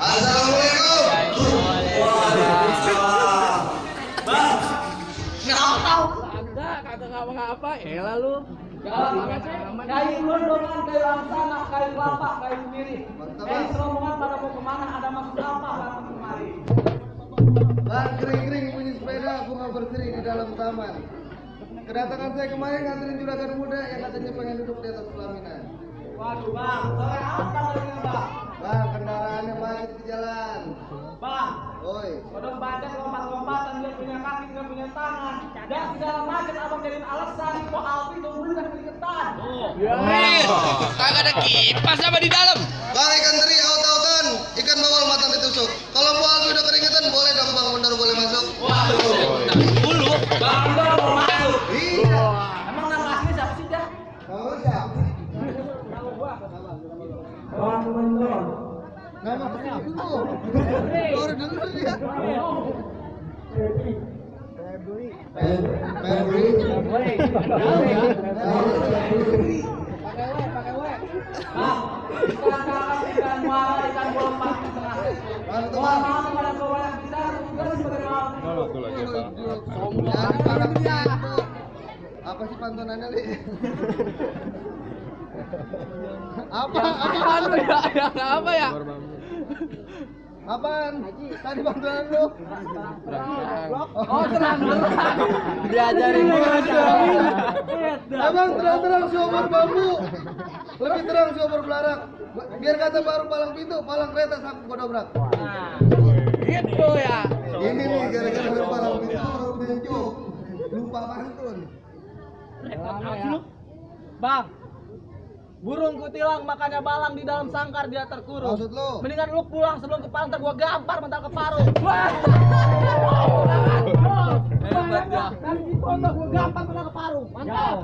Assalamualaikum. Kagak ngapa-ngapa, elah lu. Kayu gondongan, kayu laksana, kayu kelapa, kayu mirip. Kayu serombongan pada mau kemana, ada maksud apa datang kemari? Bang, kering-kering bunyi sepeda bunga berseri di dalam taman. Kedatangan saya kemarin nganterin juragan muda yang katanya pengen duduk di atas pelaminan. Waduh bang, sore apa lagi bang? Bang, kendaraannya macet di jalan. Bang, Oi, kodok baca lompat-lompatan, dia punya kaki, dia punya tangan. Dan di dalam macet abang jadiin alasan, kok Alfi tunggu dan keringetan. Kagak ada kipas apa di dalam? bang ikan teri aut-autan, ikan bawal matang ditusuk. Kalau mau Alfi udah keringetan boleh dong bang, bener boleh masuk. Dulu. Bang, udah mau masuk. Iya. Emang nama asli siapa sih dah? Kamu siapa? Bang Mendon. Nama kecil itu. Baru denger dia. Febri. Bang, ikan kakap, ikan muara, ikan bolang pasti tengah. Bang, itu Mohon bang. maaf kepada saudara yang kita tugas sebagai maaf. Apa sih pantunannya, Li? Apa? Apaan lu ya? Apa ya? Apaan? Tadi pantunan lu. Oh, terang. Diajarin Emang terang-terang sumur bambu. Lebih terang sumur belarak. Biar kata baru palang pintu, palang kereta sangkut godobrak. gitu ya. Ini nih gara-gara baru palang pintu baru bencu. Lupa pantun. Bang, burung kutilang makannya balang di dalam sangkar dia terkurung. Maksud lu? Mendingan lu pulang sebelum kepala ntar gua gampar mental keparuh. Hebat ya. Dari di pondok gua gampar mental keparuh. Mantap.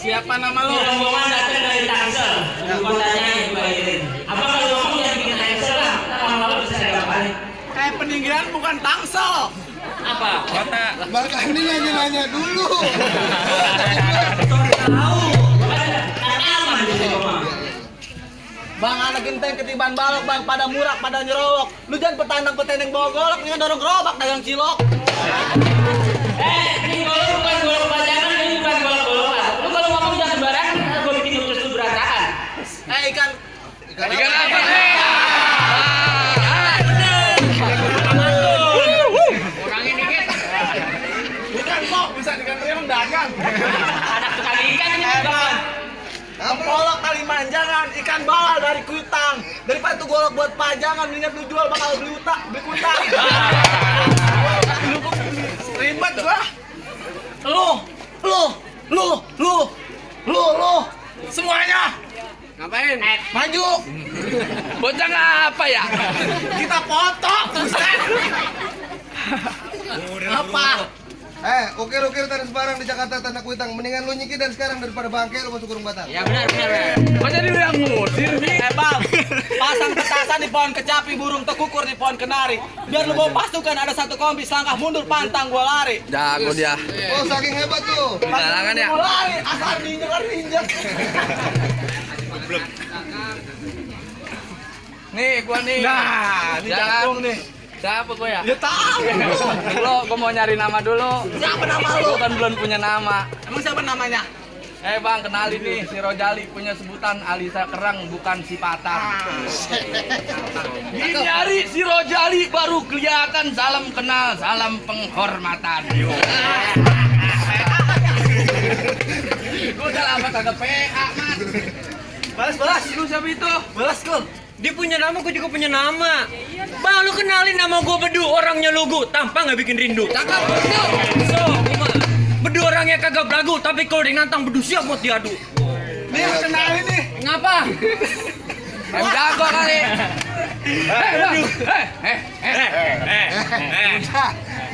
Siapa nama lu? Rombongan datang dari Tangsel. Di kotanya dibayarin. Abang kalau ngomong jangan bikin Tangsel lah. Ntar lama-lama bisa dapat. Kayak peninggalan bukan Tangsel. Apa? Kota. Bang ini nanya-nanya dulu. Tahu. Kan aman di sini mah. Bang anak genteng ketiban balok bang pada murak pada nyerowok. Lu jangan petandang-petendeng bawa golok dengan dorong gerobak dagang cilok. Ini golok bukan golok pajangan, ini bukan golok-golokan. Lu kalau ngomong jangan sembarangan, gue bikin utus lu berantakan. Ikan Ikan apa nih? Kurangin dikit. Ikan kok bisa ikan teri emang dagang. Anak tukang ikan ini bukan. Golok tali manjangan, ikan bala dari kutang. Daripada tuh golok buat pajangan, mendingan lu jual bakal beli kutang. Ribet gua. Lu. Semuanya. Ngapain? Maju. Bocah ngapa ya? Kita foto. Buset. Apa? Ukir-ukir tadi sebarang di Jakarta tanda kuitang. Mendingan lu nyikir dari sekarang daripada bangke lu masuk kurung batang. Ya benar. Kok jadi lu yang ngusir sih? Bang, pasang petasan di pohon kecapi, burung tekukur di pohon kenari. Biar lu bawa pasukan ada satu kompi, selangkah mundur pantang gua lari. Jago dia. Oh, saking hebat tuh. Jalangan ya. Gua lari, asal diinjek. Nih gua nih. Nah, ini jagung nih. Siapa gua ya? Ya tahu. Dulu gua mau nyari nama dulu. Siapa nama lu? Gua kan belum punya nama. Emang siapa namanya? Bang, kenalin nih, si Rojali punya sebutan Alisa Kerang, bukan si Patang. Nyari si Rojali baru kelihatan, salam kenal, salam penghormatan. Gua udah lama kagak PA, Mas. Balas. Lu siapa itu? Balas, Kul. Dia punya nama, gue juga punya nama. Bang, lu kenalin nama gue Bedu, orangnya lugu, tanpa nggak bikin rindu. Cakep, Bedu. So, gimana? Bedu orangnya kagak belagu, tapi kalau dia nantang Bedu siap buat diadu. Nih, kenalin nih. Ngapa? Em jago kali.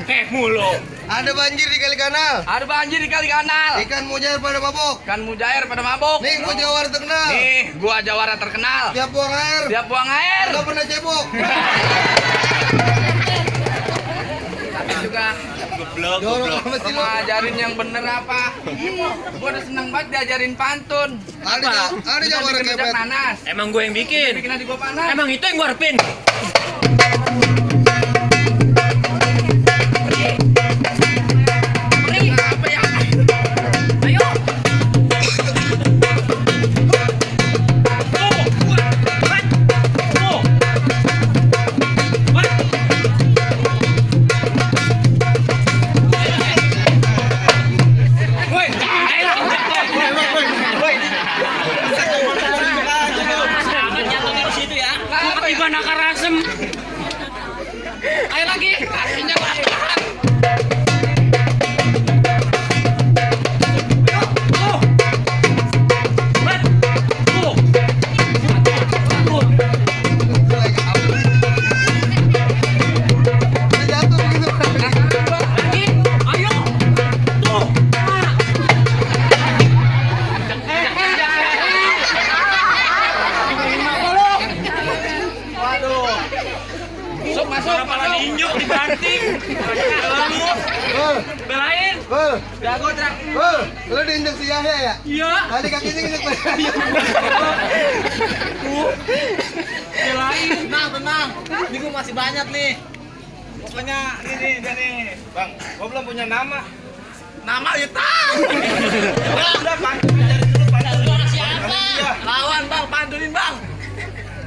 mulu. Ada banjir di kali kanal. Ada banjir di kali kanal. Ikan mujair pada mabok. Ikan mujair pada mabok. Nih gua jawara terkenal. Nih, gua jawara terkenal. Tiap buang air. Tiap buang air. Gak pernah cebok. Tapi juga Jorok amat sih lu lu. ngajarin yang bener apa? Gua udah seneng banget diajarin pantun. Ada Bisa jawara bikin rujak kepet. nanas. Emang gue yang bikin. Bikin adik gua panas. Emang itu yang gue harapin. Apa ya? Ayo. Selamat jatuhnya di situ ya. Tiba nakar asem. Ayo lagi. Kakinya Udah jatuh gitu. Ayo. Tuh. masuk, masuk, Kepala masuk. diinjuk, dibanting. Lalu belain. Bel, Jago, Trak. bel, lu diinjek si Yahya ya? Iya. Tadi kakinya injek pada ayam. Belain. Tenang. Ini gua masih banyak nih. Pokoknya ini dia nih. Bang, gua belum punya nama. Nama ya tahu. Udah, Bang. Cari dulu, Bang. Siapa? Lawan, Bang, pantunin, Bang.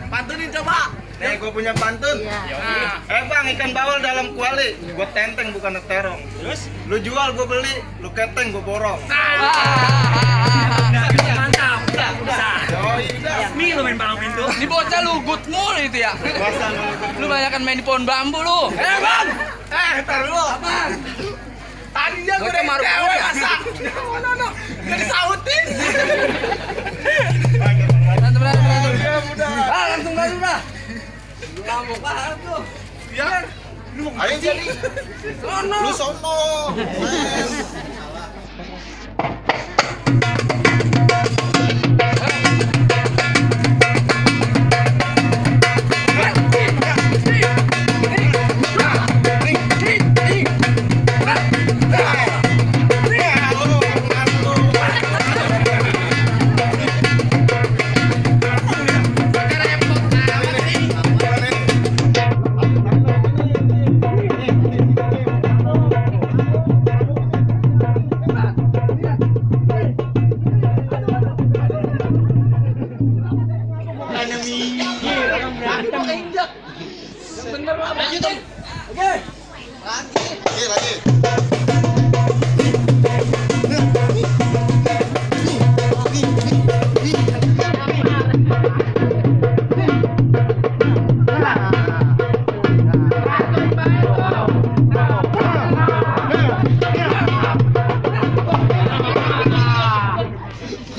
Pantunin coba. Nih, gua punya pantun. Bang, ikan bawal dalam kuali. Gua tenteng bukan terong. Terus? Lu jual, gua beli. Lu keteng, gua borong. Mantap. Bisa. Yoi, udah. Nih lu main palang pintu. Di bocah lu good mulu itu ya. Puasa lu. Lu banyakan main di pohon bambu lu. Bang! Ntar dulu. Apaan? Tadinya gue udah maruk cewek gua. masa. No. Gak disautin. Berantem. Langsung dah. Lambok banget lu. Ya. Ayo jadi. Sono. Lu sono.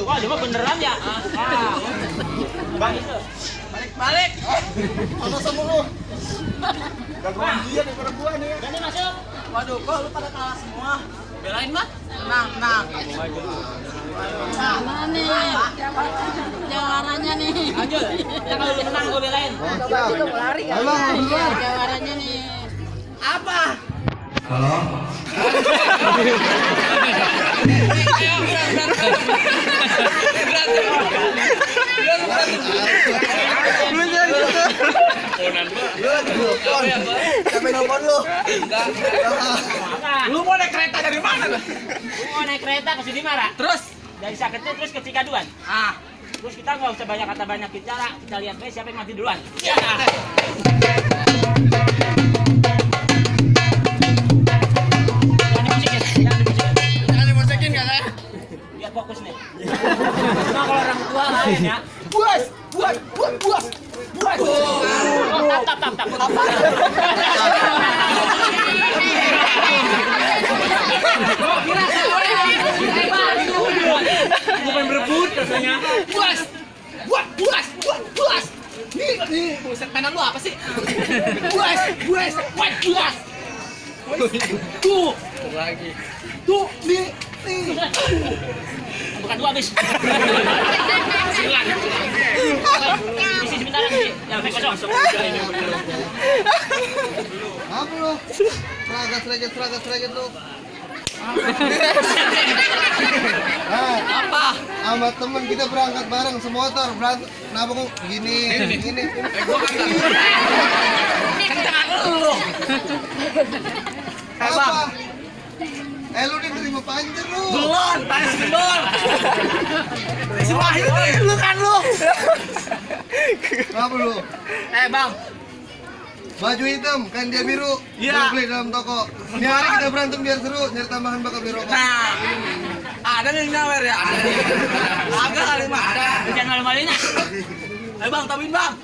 Wah, coba beneran ya. Balik. Ono sama lu. Gangguan dia daripada gua nih. Jadi masuk. Waduh, kok lu pada kalah semua? Belain mah. Tenang. Mana nih? Jawarannya nih. Lanjut. Ya kalau lu menang gua belain. Emang Iya, jawarannya nih. Apa? Sampai nelfon lu. Apa? Lu mau naik kereta dari mana? Lu mau naik kereta ke Sudimara? Terus? Dari Saketnya terus ke Cikaduan. Terus kita nggak usah banyak kata banyak bicara, kita lihat aja siapa yang mati duluan. Ya. Jangan dimusikin ya, saya. Biar fokus nih. Cuma kalau orang tua lain ya. Buas. Tap. Bukan berebut rasanya. Buas. Nih, buset mainan lu apa sih? Buas. Tuh. Lagi. Tuh, nih. Bukan dua habis. Silang. Isi sebentar lagi. Ya, baik kosong. Apa lu? Seragat lu. Apa? Sama temen kita berangkat bareng semotor berantem. Kenapa kok gini? Gua kagak. Kencang lu. Apa? Lu diterima panjer lu. Belum, tanya sebel. Si Wahyu lu kan lu. Apa lu? Bang. Baju hitam kan dia biru. Iya. Gua beli dalam toko. Ini hari kita berantem biar seru, nyari tambahan bakal beli rokok. Nah, ada nih nyawer ya? Agak kali mah. Ada. Jangan malu-malunya. Ayo bang, tamin bang.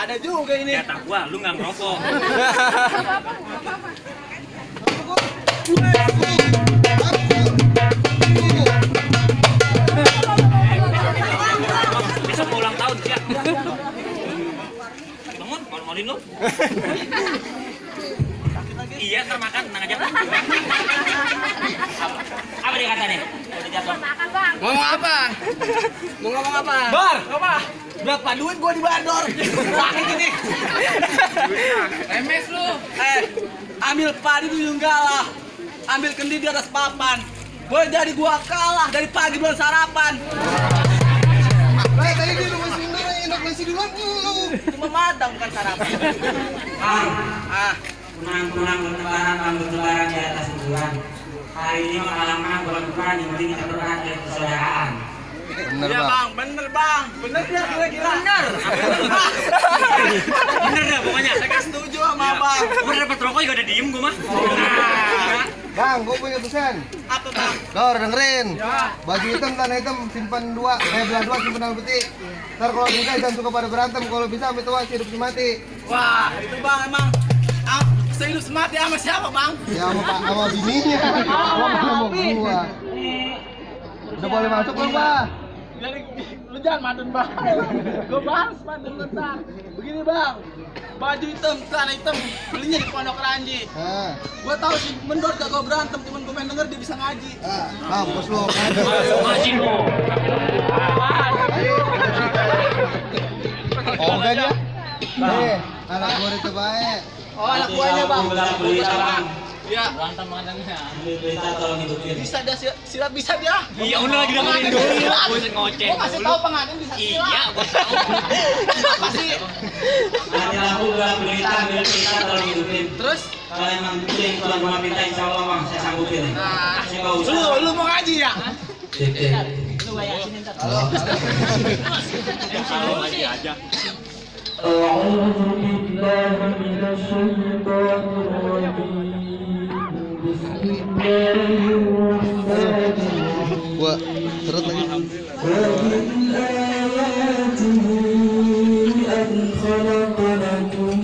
Ada juga ini. Kata gua, lu nggak ngerokok. Besok mau ulang tahun siap. Bangun, malu-maluin lu. Iya, ntar makan, tenang aja. Apa dia katanya? Udah jatuh. Ngomong apa? Mau ngomong apa? Bar, apa? Berapa duit gua dibandor? Pakai gini. MS lu. Ambil padi dulu kalah. Ambil kendi di atas papan. Boleh jadi gua kalah dari pagi belum sarapan. Tadi di rumah sendiri enak nasi duluan lu. Cuma madang bukan sarapan. Kunang-kunang bertebaran di atas kuburan. Hari ini malam-malam bulan-bulan yang penting kita berangkat dari persaudaraan. Bener Iya bang, bener bang. Bener ya kira-kira. Bener. Bener dah pokoknya. Saya setuju sama bang. Gua dapat rokok juga udah diem gua mah. Bang, gua punya pesan. Apa bang? Dor, dengerin. Baju hitam, tanah hitam, simpan dua. Belah dua, simpan dalam peti. Ntar kalau bisa jangan suka pada berantem. Kalau bisa sampai tua hidup mati. Wah, itu bang emang. Sehidup semati sama siapa bang? Ya sama bininya. Sama gua. Udah boleh masuk belum, Pak? Lu jangan madun bang. Gue bahas madun tentang. Begini bang. Baju hitam, celana hitam, belinya di Pondok Ranji. Gue tahu si Mendor gak berantem, cuman gue pengen denger dia bisa ngaji. Mampus lu. Masih lu. Oh, enggak dia? Anak gua itu baik. Oh, anak buahnya bang. Berita bang. Iya. Berantem mantannya. Berita tolong hidupin. Bisa dia silat bisa dia. Iya, udah lagi dengerin dulu. Buset ngoceh. Gue kasih tahu pengantin bisa silat. Iya, gua tahu. Apa sih? Ada lampu berita tolong hidupin. Terus? Kalau emang betul yang tuan gua minta insya Allah bang, saya sanggupin. Saya nggak usah. Lu mau ngaji ya? Lu bayangin ntar. Kalau ngaji aja. أعوذ بالله من الشيطان الرجيم بسم الله الرحمن الرحيم Gua seret lagi. ومن آياته أن خلق لكم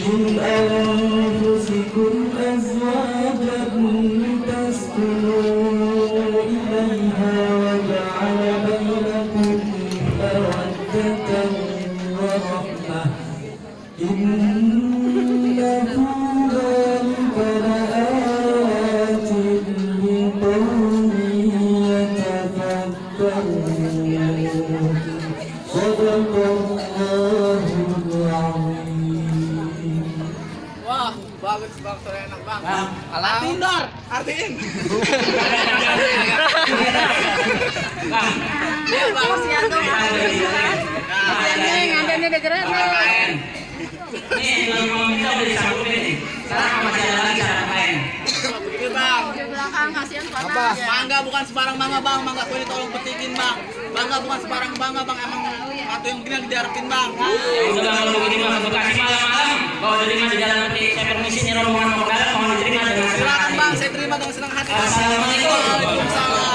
من أنفسكم أزواجا لتسكنوا إليها وجعل بينكم مودة ورحمة إن في ذلك لآيات لقوم يتفكرون صدق الله العظيم. Wah, bagus bang, sore enak bang. Artiin Dor, artiin. Iya bang, masih ngantuk. Ngantuknya udah gerak Nih, kalau mau minta udah disanggupin nih. Sekarang masih ada lagi syarat lain. Begini bang. Di belakang kasihan Apa? panas. Mangga bukan sembarang mangga bang, mangga kue ini tolong petikin bang. Mangga bukan sembarang mangga bang, emang atau yang begini yang diharapin bang. Ya udah bang, kalau begini bang, Bekasi malam-malam kalau diterima di jalan nanti saya permisi nih rombongan mau ke dalam, mohon diterima dengan senang Silakan hati. bang, saya terima dengan senang hati. Assalamualaikum. Waalaikumsalam.